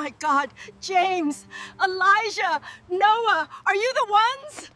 my God, James, Elijah, Noah, are you the ones?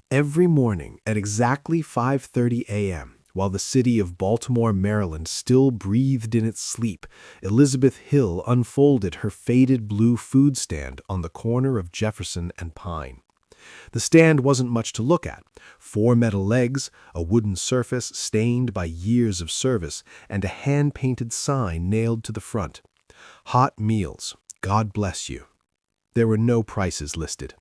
Every morning at exactly 5:30 a.m., while the city of Baltimore, Maryland still breathed in its sleep, Elizabeth Hill unfolded her faded blue food stand on the corner of Jefferson and Pine. The stand wasn't much to look at. 4 metal legs, a wooden surface stained by years of service, and a hand-painted sign nailed to the front. Hot meals. God bless you. There were no prices listed.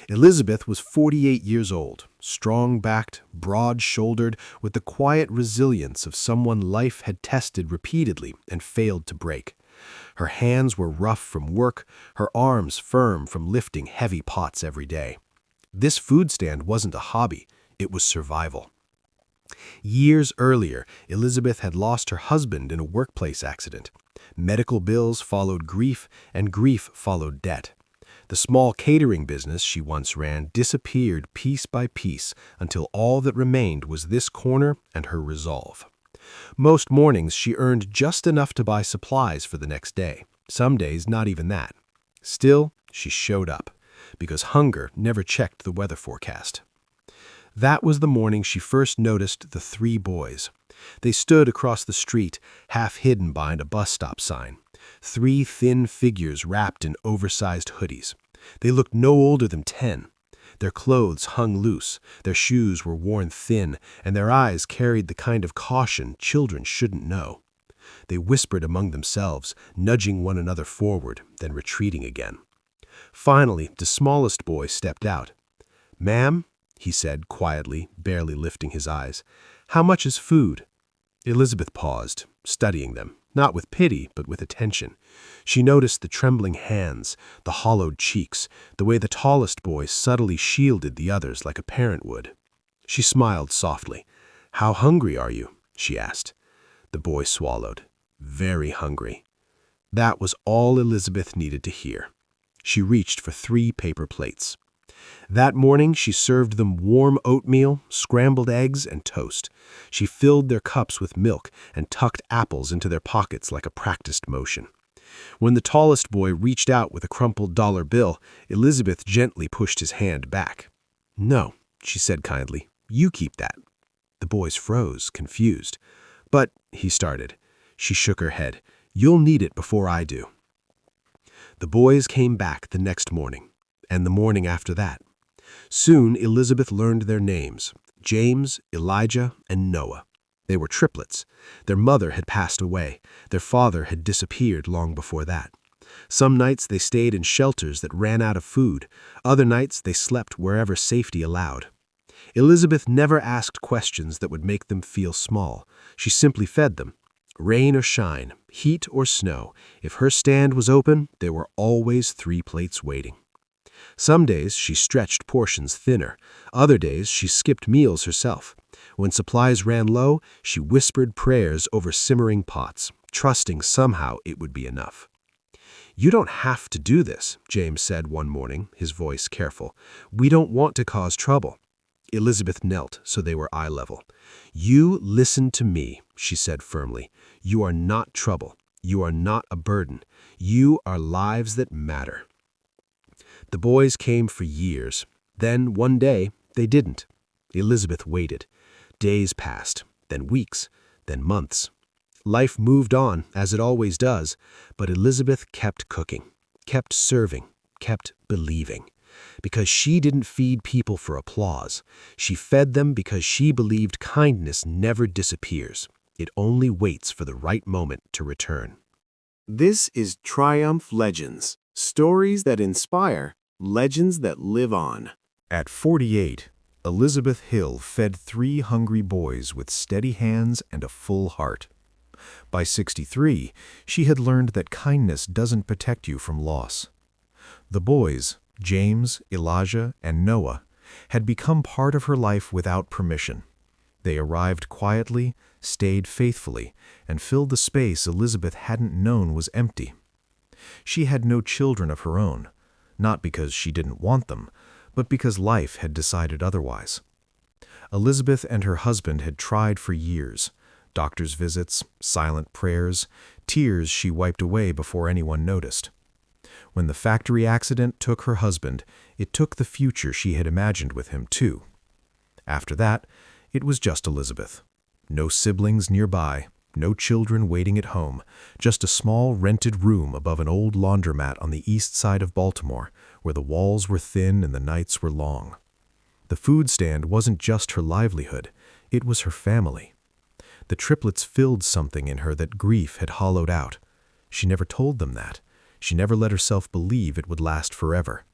Elizabeth was 48 years old, strong-backed, broad-shouldered, with the quiet resilience of someone life had tested repeatedly and failed to break. Her hands were rough from work, her arms firm from lifting heavy pots every day. This food stand wasn't a hobby, it was survival. Years earlier, Elizabeth had lost her husband in a workplace accident. Medical bills followed grief, and grief followed debt. The small catering business she once ran disappeared piece by piece until all that remained was this corner and her resolve. Most mornings she earned just enough to buy supplies for the next day. Some days not even that. Still, she showed up, because hunger never checked the weather forecast. That was the morning she first noticed the 3 boys. They stood across the street, half hidden behind a bus stop sign. 3 thin figures wrapped in oversized hoodies. They looked no older than 10. Their clothes hung loose, their shoes were worn thin, and their eyes carried the kind of caution children shouldn't know. They whispered among themselves, nudging one another forward, then retreating again. Finally, the smallest boy stepped out. "Ma'am," he said quietly, barely lifting his eyes, "how much is food?" Elizabeth paused, studying them, not with pity, but with attention. She noticed the trembling hands, the hollowed cheeks, the way the tallest boy subtly shielded the others like a parent would. She smiled softly. "How hungry are you?" she asked. The boy swallowed. "Very hungry." That was all Elizabeth needed to hear. She reached for 3 paper plates. That morning, she served them warm oatmeal, scrambled eggs, and toast. She filled their cups with milk and tucked apples into their pockets like a practiced motion. When the tallest boy reached out with a crumpled dollar bill, Elizabeth gently pushed his hand back. "No," she said kindly, "you keep that." The boys froze, confused. "But," he started. She shook her head. "You'll need it before I do." The boys came back the next morning, and the morning after that. Soon Elizabeth learned their names: James, Elijah, and Noah. They were triplets. Their mother had passed away. Their father had disappeared long before that. Some nights they stayed in shelters that ran out of food. Other nights they slept wherever safety allowed. Elizabeth never asked questions that would make them feel small. She simply fed them. Rain or shine, heat or snow, if her stand was open, there were always 3 plates waiting. Some days she stretched portions thinner. Other days she skipped meals herself. When supplies ran low, she whispered prayers over simmering pots, trusting somehow it would be enough. "You don't have to do this," James said one morning, his voice careful. "We don't want to cause trouble." Elizabeth knelt so they were eye level. "You listen to me," she said firmly. "You are not trouble. You are not a burden. You are lives that matter." The boys came for years. Then, one day, they didn't. Elizabeth waited. Days passed, then weeks, then months. Life moved on, as it always does, but Elizabeth kept cooking, kept serving, kept believing. Because she didn't feed people for applause. She fed them because she believed kindness never disappears. It only waits for the right moment to return. This is Triumph Legends, stories that inspire, legends that live on. At 48, Elizabeth Hill fed 3 hungry boys with steady hands and a full heart. By 63, she had learned that kindness doesn't protect you from loss. The boys, James, Elijah, and Noah, had become part of her life without permission. They arrived quietly, stayed faithfully, and filled the space Elizabeth hadn't known was empty. She had no children of her own, not because she didn't want them, but because life had decided otherwise. Elizabeth and her husband had tried for years. Doctor's visits, silent prayers, tears she wiped away before anyone noticed. When the factory accident took her husband, it took the future she had imagined with him, too. After that, it was just Elizabeth. No siblings nearby, no children waiting at home, just a small rented room above an old laundromat on the east side of Baltimore, where the walls were thin and the nights were long. The food stand wasn't just her livelihood, it was her family. The triplets filled something in her that grief had hollowed out. She never told them that. She never let herself believe it would last forever.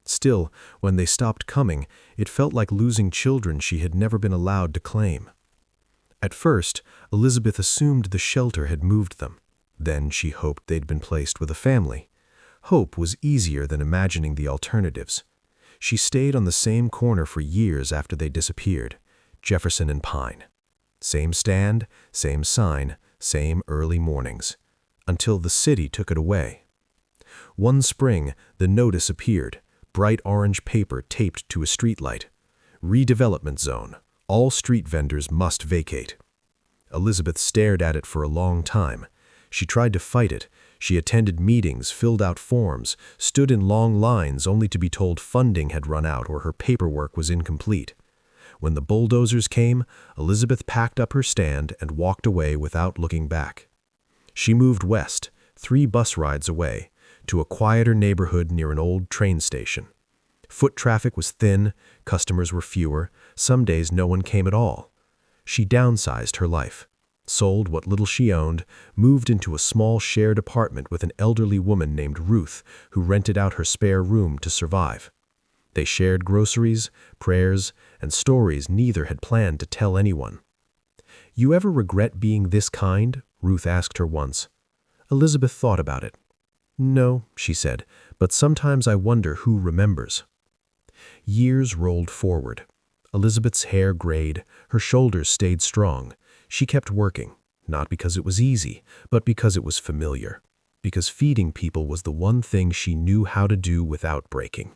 Still, when they stopped coming, it felt like losing children she had never been allowed to claim. At first, Elizabeth assumed the shelter had moved them. Then she hoped they'd been placed with a family. Hope was easier than imagining the alternatives. She stayed on the same corner for years after they disappeared, Jefferson and Pine. Same stand, same sign, same early mornings, until the city took it away. One spring, the notice appeared, bright orange paper taped to a streetlight. Redevelopment zone. All street vendors must vacate. Elizabeth stared at it for a long time. She tried to fight it. She attended meetings, filled out forms, stood in long lines only to be told funding had run out or her paperwork was incomplete. When the bulldozers came, Elizabeth packed up her stand and walked away without looking back. She moved west, 3 bus rides away, to a quieter neighborhood near an old train station. Foot traffic was thin, customers were fewer, some days no one came at all. She downsized her life, sold what little she owned, moved into a small shared apartment with an elderly woman named Ruth, who rented out her spare room to survive. They shared groceries, prayers, and stories neither had planned to tell anyone. "You ever regret being this kind?" Ruth asked her once. Elizabeth thought about it. "No," she said, "but sometimes I wonder who remembers." Years rolled forward. Elizabeth's hair grayed, her shoulders stayed strong. She kept working, not because it was easy, but because it was familiar, because feeding people was the one thing she knew how to do without breaking.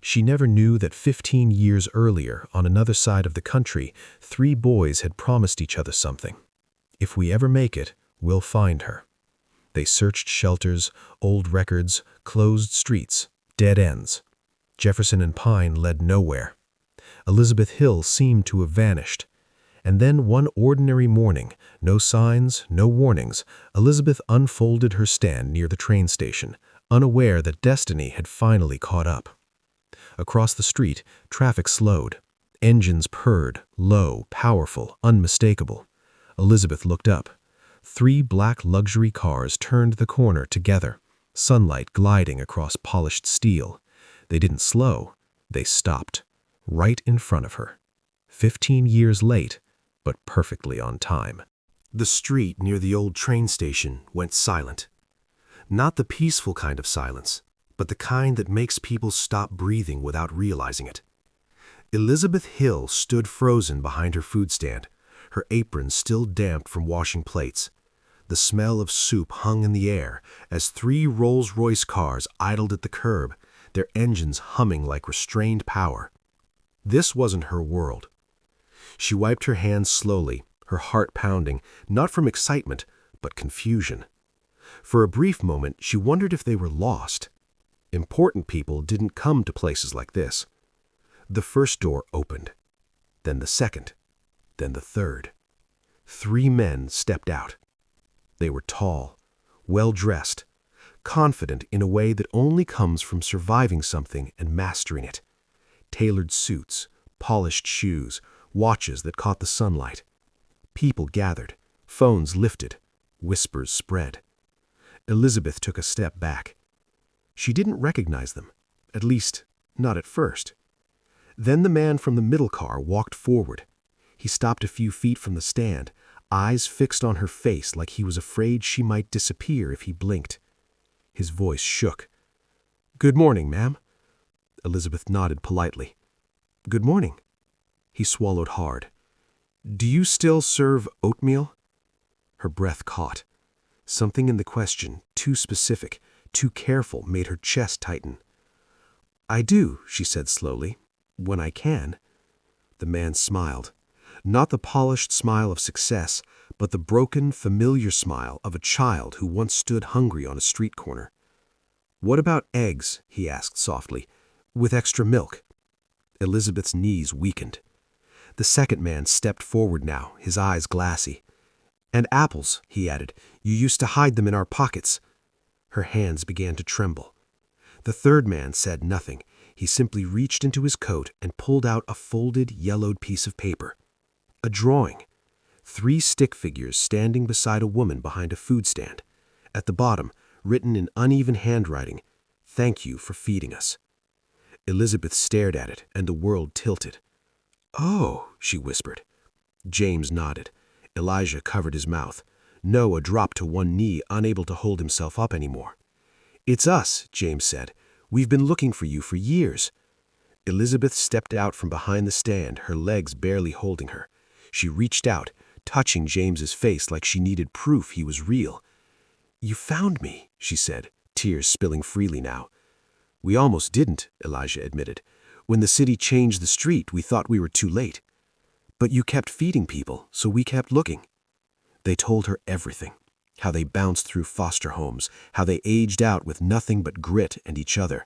She never knew that 15 years earlier, on another side of the country, 3 boys had promised each other something. "If we ever make it, we'll find her." They searched shelters, old records, closed streets, dead ends. Jefferson and Pine led nowhere. Elizabeth Hill seemed to have vanished. And then one ordinary morning, no signs, no warnings, Elizabeth unfolded her stand near the train station, unaware that destiny had finally caught up. Across the street, traffic slowed. Engines purred, low, powerful, unmistakable. Elizabeth looked up. 3 black luxury cars turned the corner together, sunlight gliding across polished steel. They didn't slow, they stopped, right in front of her. 15 years late, but perfectly on time. The street near the old train station went silent. Not the peaceful kind of silence, but the kind that makes people stop breathing without realizing it. Elizabeth Hill stood frozen behind her food stand, her apron still damp from washing plates. The smell of soup hung in the air as 3 Rolls-Royce cars idled at the curb, their engines humming like restrained power. This wasn't her world. She wiped her hands slowly, her heart pounding, not from excitement, but confusion. For a brief moment, she wondered if they were lost. Important people didn't come to places like this. The first door opened, then the second, then the third. 3 men stepped out. They were tall, well-dressed, confident in a way that only comes from surviving something and mastering it. Tailored suits, polished shoes, watches that caught the sunlight. People gathered, phones lifted, whispers spread. Elizabeth took a step back. She didn't recognize them, at least, not at first. Then the man from the middle car walked forward. He stopped a few feet from the stand, eyes fixed on her face like he was afraid she might disappear if he blinked. His voice shook. "Good morning, ma'am." Elizabeth nodded politely. "Good morning." He swallowed hard. "Do you still serve oatmeal?" Her breath caught. Something in the question, too specific, too careful, made her chest tighten. "I do," she said slowly, "when I can." The man smiled. Not the polished smile of success, but the broken, familiar smile of a child who once stood hungry on a street corner. "What about eggs?" he asked softly. "With extra milk?" Elizabeth's knees weakened. The second man stepped forward now, his eyes glassy. "And apples," he added. "You used to hide them in our pockets." Her hands began to tremble. The third man said nothing. He simply reached into his coat and pulled out a folded, yellowed piece of paper. A drawing. 3 stick figures standing beside a woman behind a food stand. At the bottom, written in uneven handwriting, "Thank you for feeding us." Elizabeth stared at it, and the world tilted. "Oh," she whispered. James nodded. Elijah covered his mouth. Noah dropped to one knee, unable to hold himself up anymore. "It's us," James said. "We've been looking for you for years." Elizabeth stepped out from behind the stand, her legs barely holding her. She reached out, touching James's face like she needed proof he was real. "You found me," she said, tears spilling freely now. "We almost didn't," Elijah admitted. "When the city changed the street, we thought we were too late. But you kept feeding people, so we kept looking." They told her everything. How they bounced through foster homes, how they aged out with nothing but grit and each other.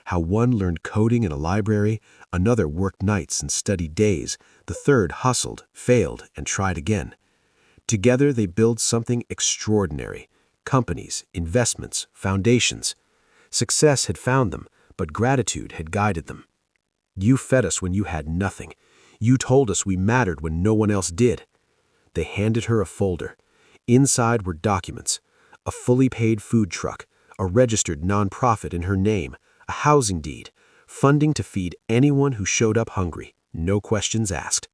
How one learned coding in a library, another worked nights and studied days, the third hustled, failed, and tried again. Together they built something extraordinary. Companies, investments, foundations. Success had found them, but gratitude had guided them. "You fed us when you had nothing. You told us we mattered when no one else did." They handed her a folder. Inside were documents, a fully paid food truck, a registered nonprofit in her name, a housing deed, funding to feed anyone who showed up hungry, no questions asked.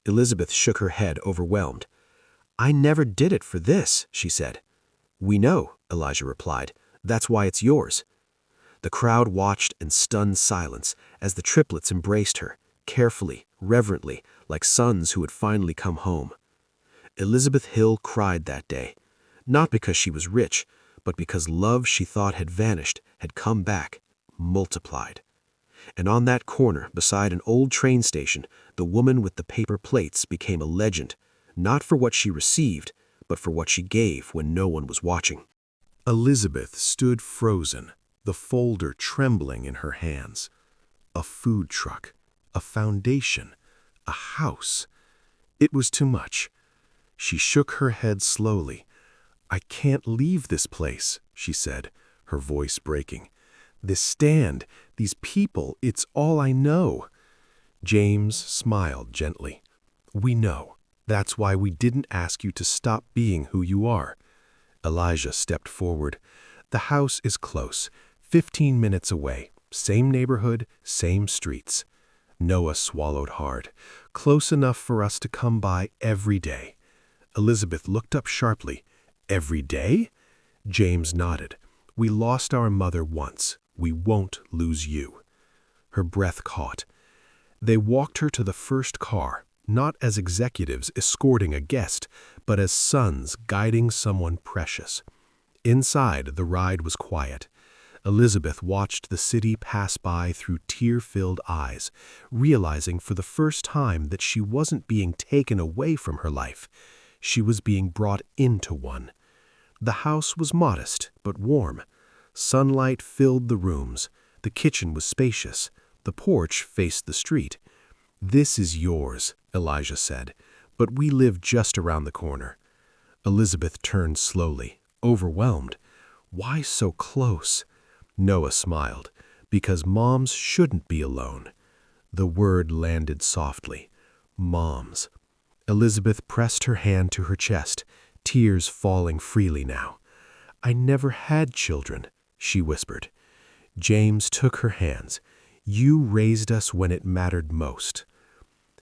Elizabeth shook her head, overwhelmed. "I never did it for this," she said. "We know," Elijah replied. "That's why it's yours." The crowd watched in stunned silence as the triplets embraced her, carefully, reverently, like sons who had finally come home. Elizabeth Hill cried that day, not because she was rich, but because love she thought had vanished had come back, multiplied. And on that corner, beside an old train station, the woman with the paper plates became a legend, not for what she received, but for what she gave when no one was watching. Elizabeth stood frozen, the folder trembling in her hands. A food truck, a foundation, a house. It was too much. She shook her head slowly. "I can't leave this place," she said, her voice breaking. "This stand, these people, it's all I know." James smiled gently. "We know. That's why we didn't ask you to stop being who you are." Elijah stepped forward. "The house is close, 15 minutes away. Same neighborhood, same streets." Noah swallowed hard. "Close enough for us to come by every day." Elizabeth looked up sharply. "Every day?" James nodded. "We lost our mother once. We won't lose you." Her breath caught. They walked her to the first car, not as executives escorting a guest, but as sons guiding someone precious. Inside, the ride was quiet. Elizabeth watched the city pass by through tear-filled eyes, realizing for the first time that she wasn't being taken away from her life. She was being brought into one. The house was modest but warm. Sunlight filled the rooms. The kitchen was spacious. The porch faced the street. "This is yours," Elijah said, "but we live just around the corner." Elizabeth turned slowly, overwhelmed. Why so close? Noah smiled. "Because moms shouldn't be alone." The word landed softly. Moms. Elizabeth pressed her hand to her chest, tears falling freely now. "I never had children," she whispered. James took her hands. "You raised us when it mattered most."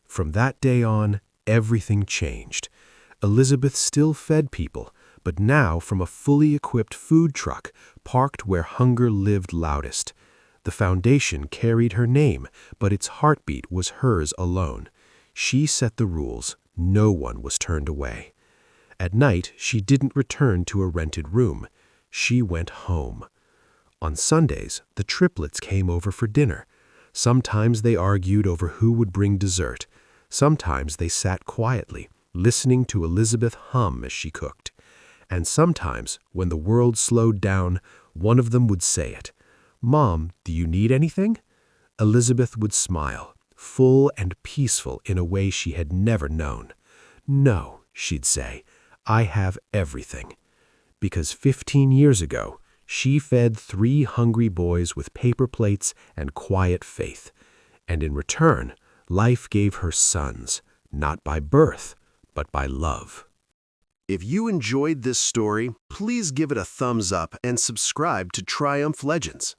From that day on, everything changed. Elizabeth still fed people, but now from a fully equipped food truck parked where hunger lived loudest. The foundation carried her name, but its heartbeat was hers alone. She set the rules. No one was turned away. At night, she didn't return to a rented room. She went home. On Sundays, the triplets came over for dinner. Sometimes they argued over who would bring dessert. Sometimes they sat quietly, listening to Elizabeth hum as she cooked. And sometimes, when the world slowed down, one of them would say it. "Mom, do you need anything?" Elizabeth would smile, full and peaceful in a way she had never known. "No," she'd say, "I have everything." Because 15 years ago, she fed 3 hungry boys with paper plates and quiet faith. And in return, life gave her sons, not by birth, but by love. If you enjoyed this story, please give it a thumbs up and subscribe to Triumph Legends.